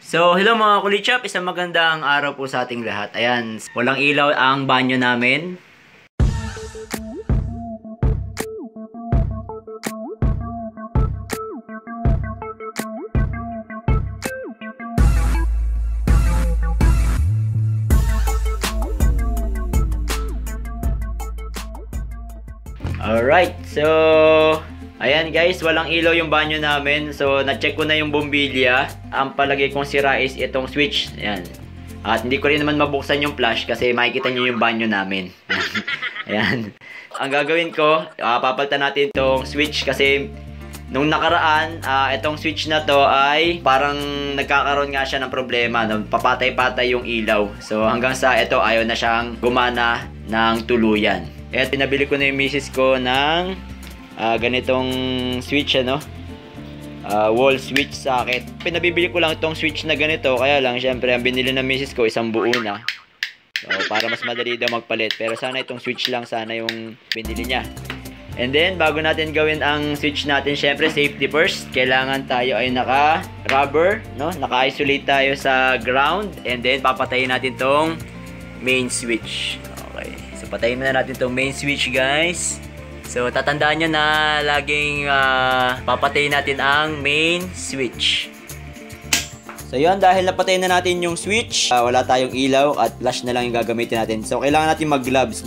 So, hello mga kulichap, isang magandang araw po sa ating lahat. Ayan, walang ilaw ang banyo namin. Alright, so ayan guys, walang ilaw yung banyo namin. So, na-check ko na yung bombilya. Ang palagay kong sira is itong switch. Ayan. At hindi ko rin naman mabuksan yung flash kasi makikita nyo yung banyo namin. Ayan. Ang gagawin ko, papalitan natin itong switch kasi nung nakaraan, itong switch na to ay parang nagkakaroon nga siya ng problema. Papatay-patay yung ilaw. So, hanggang sa ito ayaw na siyang gumana ng tuluyan. At pinabili ko na yung misis ko ng ganitong switch, wall switch socket. Pinabibili ko lang itong switch na ganito, kaya lang syempre ang binili ng misis ko isang buo na. So, para mas madali daw magpalit. Pero sana itong switch lang sana yung binili niya. And then bago natin gawin ang switch natin, syempre safety first. Kailangan tayo ay naka-rubber, naka-isolate tayo sa ground. And then papatayin natin tong main switch. Okay. So patayin na natin tong main switch, guys. So, tatandaan nyo na laging papatayin natin ang main switch. So, yun. Dahil napatayin na natin yung switch, wala tayong ilaw at flash na lang yung gagamitin natin. So, kailangan natin mag-gloves,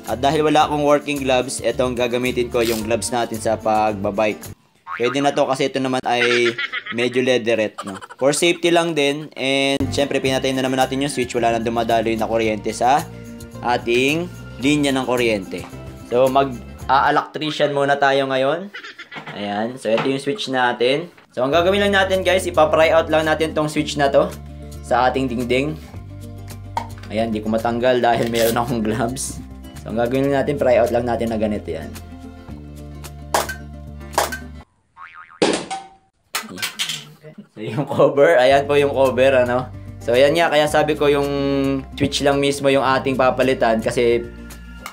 At dahil wala akong working gloves, itong gagamitin ko yung gloves natin sa pagbabike. Pwede na to kasi ito naman ay medyo leatherette, For safety lang din. And, syempre, pinatayin na naman natin yung switch. Wala nang dumadaloy na kuryente sa ating linya ng kuryente. So, electrician muna tayo ngayon. Ayan. So, ito yung switch natin. So, ang gagawin lang natin, guys, ipapry out lang natin tong switch na to sa ating dingding. Ayan, di ko matanggal dahil meron akong gloves. So, ang gagawin lang natin, pry out lang natin na ganito yan. So, yung cover. Ayan po yung cover, So, ayan nga. Kaya sabi ko yung switch lang mismo yung ating papalitan kasi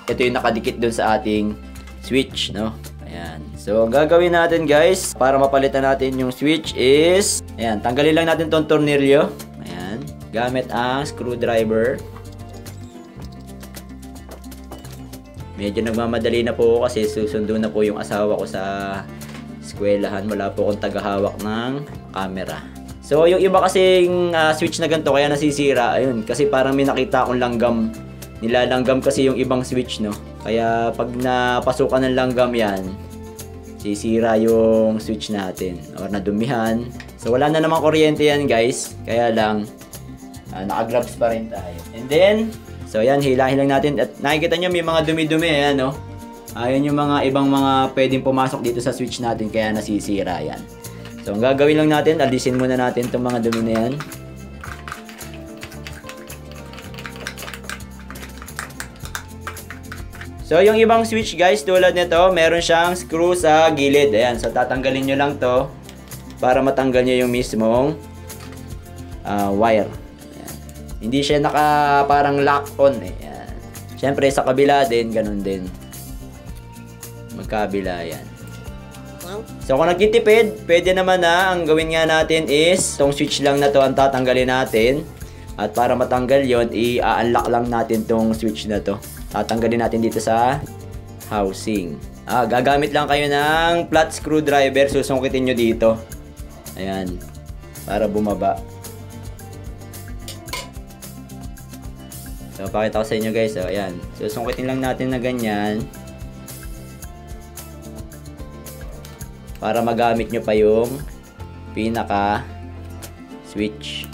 ito yung nakadikit dun sa ating switch, Ayan. So, ang gagawin natin, guys, para mapalitan natin yung switch is, ayan, tanggalin lang natin tong tornilyo. Ayan. Gamit ang screwdriver. Medyo nagmamadali na po ako kasi susundo na po yung asawa ko sa eskwelahan. Wala po akong tagahawak ng camera. So, yung iba kasing switch na ganito kaya nasisira, ayun, kasi parang may nakita akong langgam. Nilalanggam kasi yung ibang switch, Kaya pag napasukan ng langgam yan, sisira yung switch natin or nadumihan. So wala na namang kuryente yan, guys. Kaya lang naka-gloves pa rin tayo. And then, so yan, hilahin lang natin. At nakikita nyo may mga dumi-dumi, ayan, Ayun yung mga ibang mga pwedeng pumasok dito sa switch natin kaya nasisira yan. So ang gagawin lang natin, alisin muna natin itong mga dumi na yan. So, yung ibang switch, guys, tulad nito, meron siyang screw sa gilid. Ayan, so tatanggalin nyo lang to para matanggal nyo yung mismong wire. Ayan. Hindi siya parang lock on. Ayan. Siyempre, sa kabila din, ganun din. Magkabila, ayan. So, kung nagtitipid, pwede naman na, ang gawin nga natin is, itong switch lang na to ang tatanggalin natin. At para matanggal yon, i-unlock lang natin tong switch na to. Tatanggalin natin dito sa housing. Gagamit lang kayo ng flat screwdriver. Susungkitin nyo dito. Ayan. Para bumaba. So, pakita ko sa inyo, guys. So, ayan. Susungkitin lang natin na ganyan. Para magamit nyo pa yung pinaka switch.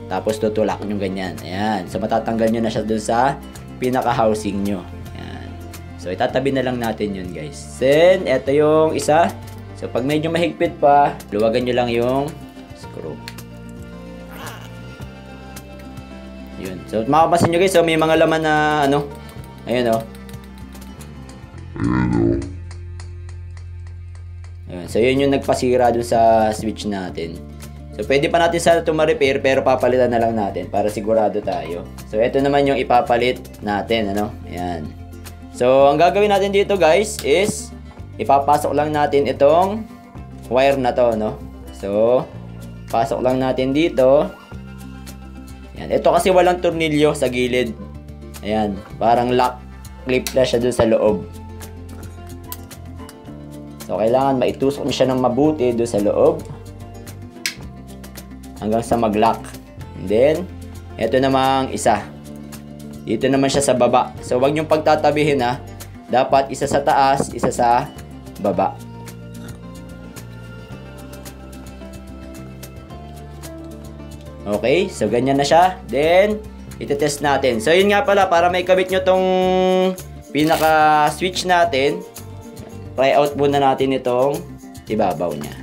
Tapos tutulak nyo ganyan. Ayan. So matatanggal nyo na siya dun sa pinaka-housing nyo. Ayan. So itatabi na lang natin yun, guys. Then, eto yung isa. So pag medyo mahigpit pa, luwagan nyo lang yung screw. Yun. So makapasin nyo, guys. So may mga laman na Ayun, Ayan. So yun yung nagpasira dun sa switch natin. So, pwede pa natin sana ito ma-repair pero papalitan na lang natin para sigurado tayo. So, ito naman yung ipapalit natin, Ayan. So, ang gagawin natin dito, guys, is ipapasok lang natin itong wire na to, So, Pasok lang natin dito. Yan. Ito kasi walang tornilyo sa gilid. Ayan. Parang lock clip na siya dun sa loob. So, kailangan maitusok mo siya ng mabuti dun sa loob. Hanggang sa mag-lock. And then, ito namang isa. Dito naman siya sa baba. So, wag niyong pagtatabihin ha. Dapat isa sa taas, isa sa baba. Okay, so ganyan na siya. Then, ite-test natin. So, yun nga pala, para may kabit nyo tong pinaka-switch natin, try out muna natin itong ibabaw niya.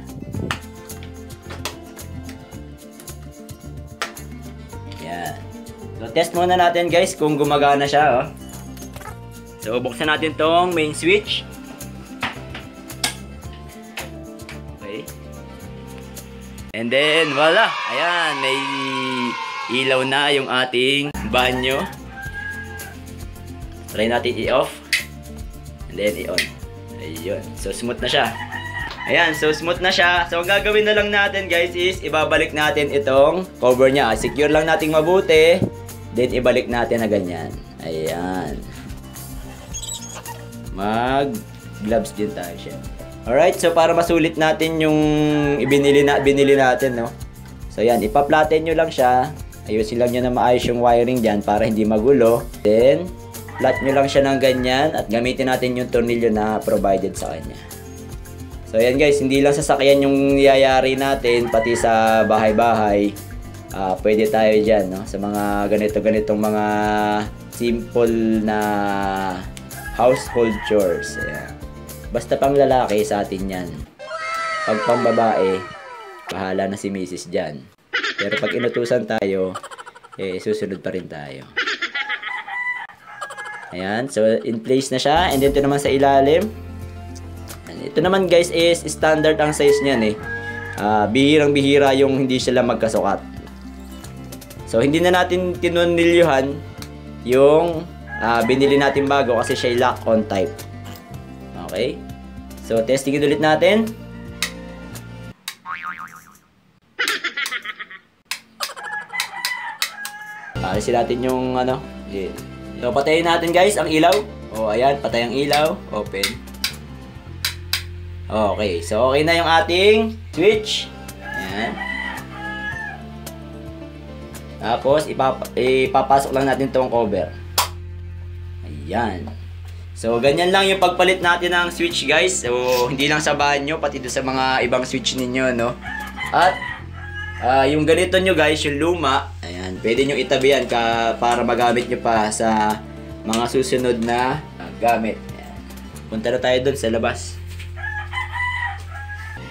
Yan. So, test muna natin guys kung gumagana siya. Oh. So, buksan natin tong main switch. Okay. And then, wala. Ayan, may ilaw na yung ating banyo. Try natin i-off. And then, i-on. Ayun. So, smooth na siya. Ayan, so smooth na siya. So, ang gagawin na lang natin guys is ibabalik natin itong cover niya. Secure lang natin mabuti. Then, ibalik natin na ganyan. Ayan. Mag-gloves din tayo siya. Alright, so para masulit natin yung binili natin, no? So, yan. Ipa-flatten nyo lang siya. Ayusin lang nyo na maayos yung wiring dyan para hindi magulo. Then, flat nyo lang siya ng ganyan at gamitin natin yung tornilyo na provided sa kanya. So ayan guys, hindi lang sasakyan yung niyayari natin, pati sa bahay-bahay. Pwede tayo dyan, no? Sa mga ganitong mga simple na household chores. Ayan. Basta pang lalaki sa atin yan. Pag pang babae, bahala na si Mrs. dyan. Pero pag inutusan tayo, susunod pa rin tayo. Ayan, so in place na siya. And then ito naman sa ilalim. Ito naman guys is standard ang size niyan eh. Bihirang-bihira yung hindi sila magkasukat. So hindi na natin tinonilyuhan yung binili natin bago kasi siya lock-on type. Okay? So testing ulit natin. Alisin natin yung ano. So patayin natin guys ang ilaw. O ayan, patay ang ilaw. Open. Okay, so okay na yung ating switch. Ayan. Tapos ipapasok lang natin tong cover. Ayan. So ganyan lang yung pagpalit natin ng switch guys. So hindi lang sa banyo, pati doon sa mga ibang switch ninyo, no. At yung ganito nyo guys, yung luma, ayan, pwede nyo itabi yan para magamit nyo pa sa mga susunod na gamit. Ayan. Punta na tayo doon sa labas.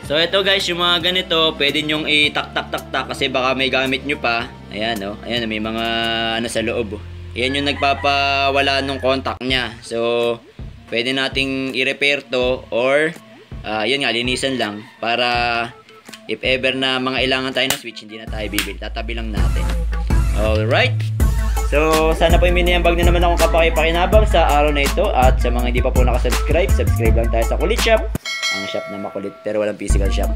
So ito guys, yung mga ganito, pwede nyong itak-tak-tak-tak kasi baka may gamit nyo pa. Ayan oh, ayan may mga ano sa loob. Ayan yung nagpapawala nung contact niya. So pwede nating i-repair to or yun nga, linisan lang para if ever na mga ilangan tayo na switch, hindi na tayo bibili. Tatabi lang natin. Alright. So sana po miniyambag na naman akong kapakipakinabang sa araw na ito. At sa mga hindi pa po nakasubscribe, subscribe lang tayo sa Kulit Shop. Ang shop na makulit pero walang physical shop.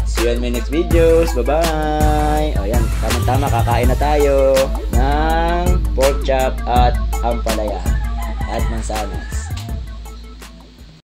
See you in my next videos. Bye-bye! O yan, tama-tama, kakain na tayo ng pork chop at ampalaya at mansanas.